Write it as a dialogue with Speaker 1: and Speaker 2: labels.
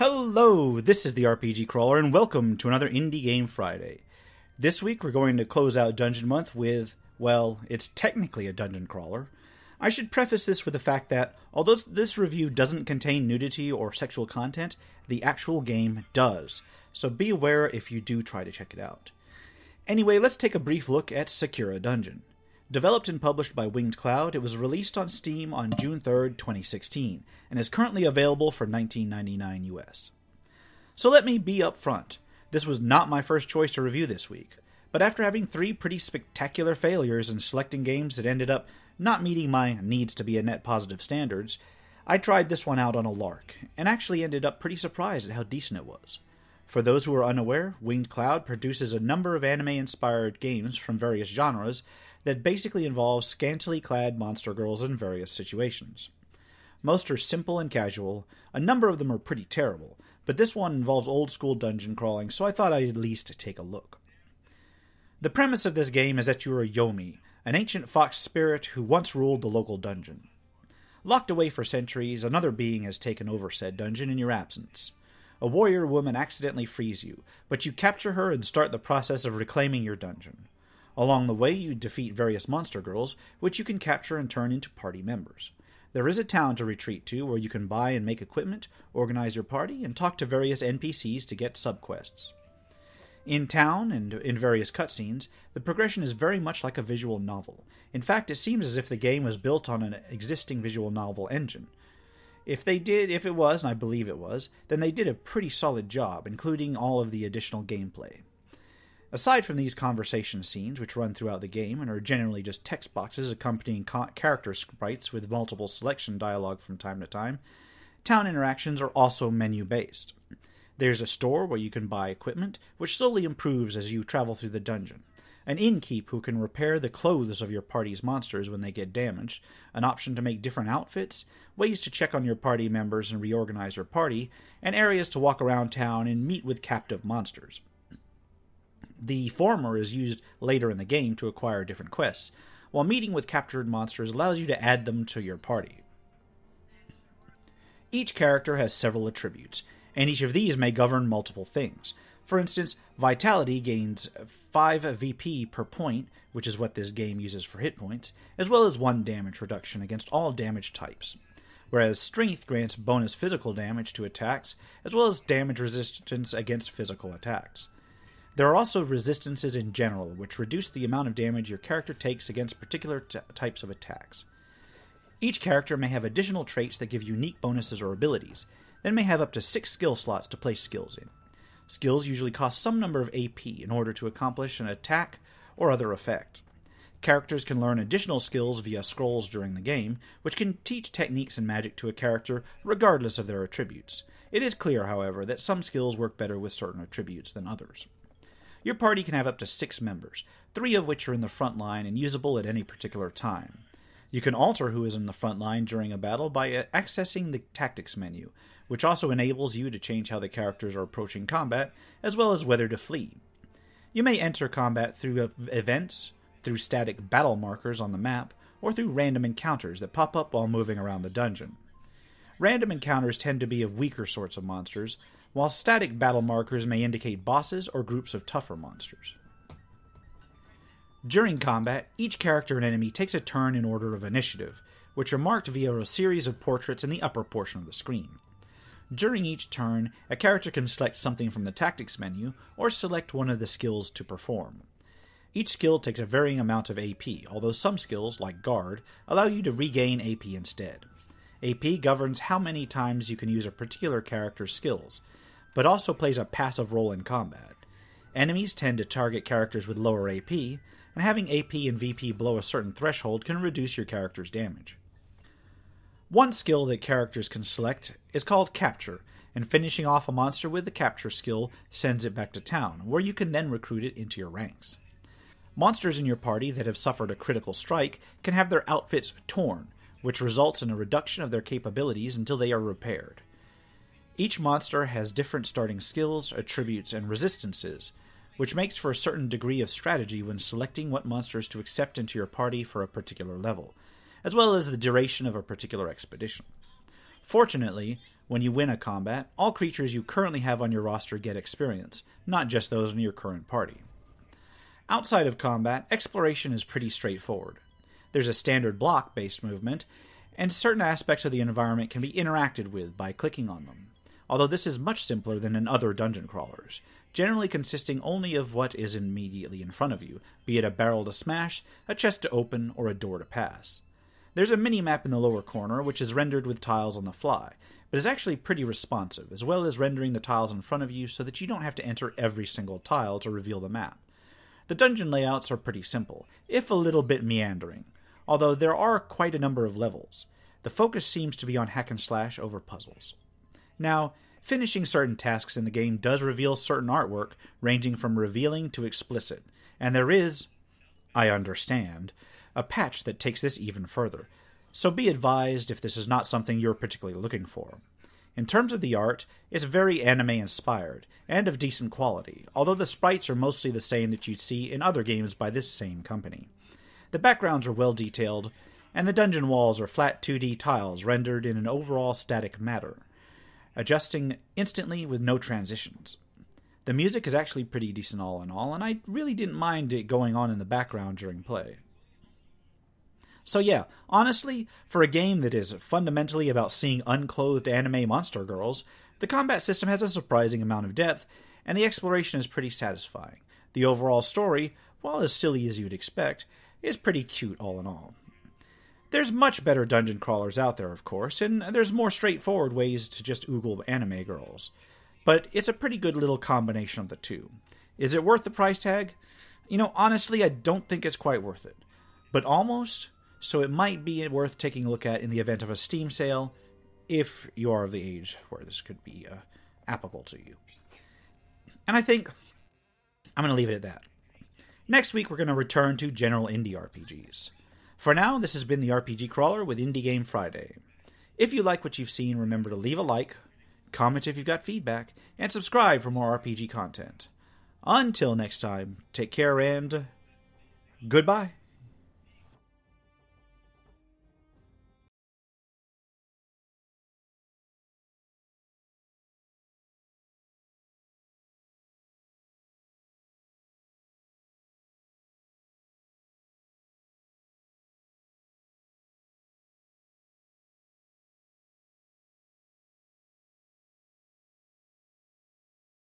Speaker 1: Hello, this is the RPG Crawler, and welcome to another Indie Game Friday. This week we're going to close out Dungeon Month with, well, it's technically a dungeon crawler. I should preface this with the fact that, although this review doesn't contain nudity or sexual content, the actual game does, so be aware if you do try to check it out. Anyway, let's take a brief look at Sakura Dungeon. Developed and published by Winged Cloud, it was released on Steam on June 3rd, 2016, and is currently available for $19.99 US. So let me be upfront. This was not my first choice to review this week, but after having 3 pretty spectacular failures and selecting games that ended up not meeting my needs to be a net positive standards, I tried this one out on a lark, and actually ended up pretty surprised at how decent it was. For those who are unaware, Winged Cloud produces a number of anime-inspired games from various genres that basically involve scantily clad monster girls in various situations. Most are simple and casual, a number of them are pretty terrible, but this one involves old-school dungeon crawling, so I thought I'd at least take a look. The premise of this game is that you are a Yomi, an ancient fox spirit who once ruled the local dungeon. Locked away for centuries, another being has taken over said dungeon in your absence. A warrior woman accidentally frees you, but you capture her and start the process of reclaiming your dungeon. Along the way, you defeat various monster girls, which you can capture and turn into party members. There is a town to retreat to where you can buy and make equipment, organize your party, and talk to various NPCs to get subquests. In town and in various cutscenes, the progression is very much like a visual novel. In fact, it seems as if the game was built on an existing visual novel engine. If it was, and I believe it was, then they did a pretty solid job, including all of the additional gameplay. Aside from these conversation scenes, which run throughout the game and are generally just text boxes accompanying character sprites with multiple selection dialogue from time to time, town interactions are also menu-based. There's a store where you can buy equipment, which slowly improves as you travel through the dungeon. An innkeep who can repair the clothes of your party's monsters when they get damaged, an option to make different outfits, ways to check on your party members and reorganize your party, and areas to walk around town and meet with captive monsters. The former is used later in the game to acquire different quests, while meeting with captured monsters allows you to add them to your party. Each character has several attributes, and each of these may govern multiple things. For instance, Vitality gains 5 VP per point, which is what this game uses for hit points, as well as 1 damage reduction against all damage types. Whereas Strength grants bonus physical damage to attacks, as well as damage resistance against physical attacks. There are also resistances in general, which reduce the amount of damage your character takes against particular types of attacks. Each character may have additional traits that give unique bonuses or abilities, then may have up to 6 skill slots to place skills in. Skills usually cost some number of AP in order to accomplish an attack or other effect. Characters can learn additional skills via scrolls during the game, which can teach techniques and magic to a character regardless of their attributes. It is clear, however, that some skills work better with certain attributes than others. Your party can have up to 6 members, 3 of which are in the front line and usable at any particular time. You can alter who is in the front line during a battle by accessing the tactics menu, which also enables you to change how the characters are approaching combat, as well as whether to flee. You may enter combat through events, through static battle markers on the map, or through random encounters that pop up while moving around the dungeon. Random encounters tend to be of weaker sorts of monsters, while static battle markers may indicate bosses or groups of tougher monsters. During combat, each character and enemy takes a turn in order of initiative, which are marked via a series of portraits in the upper portion of the screen. During each turn, a character can select something from the tactics menu, or select one of the skills to perform. Each skill takes a varying amount of AP, although some skills, like Guard, allow you to regain AP instead. AP governs how many times you can use a particular character's skills, but also plays a passive role in combat. Enemies tend to target characters with lower AP, and having AP and VP below a certain threshold can reduce your character's damage. One skill that characters can select is called Capture, and finishing off a monster with the Capture skill sends it back to town, where you can then recruit it into your ranks. Monsters in your party that have suffered a critical strike can have their outfits torn, which results in a reduction of their capabilities until they are repaired. Each monster has different starting skills, attributes, and resistances, which makes for a certain degree of strategy when selecting what monsters to accept into your party for a particular level, as well as the duration of a particular expedition. Fortunately, When you win a combat, all creatures you currently have on your roster get experience, not just those in your current party. Outside of combat, exploration is pretty straightforward. There's a standard block-based movement, and certain aspects of the environment can be interacted with by clicking on them, although this is much simpler than in other dungeon crawlers, generally consisting only of what is immediately in front of you, be it a barrel to smash, a chest to open, or a door to pass. There's a mini-map in the lower corner, which is rendered with tiles on the fly, but is actually pretty responsive, as well as rendering the tiles in front of you so that you don't have to enter every single tile to reveal the map. The dungeon layouts are pretty simple, if a little bit meandering, although there are quite a number of levels. The focus seems to be on hack and slash over puzzles. Now, finishing certain tasks in the game does reveal certain artwork, ranging from revealing to explicit, and there is, I understand, a patch that takes this even further, so be advised if this is not something you're particularly looking for. In terms of the art, it's very anime-inspired, and of decent quality, although the sprites are mostly the same that you'd see in other games by this same company. The backgrounds are well detailed, and the dungeon walls are flat 2D tiles rendered in an overall static matter, adjusting instantly with no transitions. The music is actually pretty decent all in all, and I really didn't mind it going on in the background during play. So yeah, honestly, for a game that is fundamentally about seeing unclothed anime monster girls, the combat system has a surprising amount of depth, and the exploration is pretty satisfying. The overall story, while as silly as you'd expect, is pretty cute all in all. There's much better dungeon crawlers out there, of course, and there's more straightforward ways to just oogle anime girls. But it's a pretty good little combination of the two. Is it worth the price tag? Honestly, I don't think it's quite worth it. But almost, so it might be worth taking a look at in the event of a Steam sale, if you are of the age where this could be applicable to you. And I think I'm going to leave it at that. Next week, we're going to return to general indie RPGs. For now, this has been the RPG Crawler with Indie Game Friday. If you like what you've seen, remember to leave a like, comment if you've got feedback, and subscribe for more RPG content. Until next time, take care and goodbye.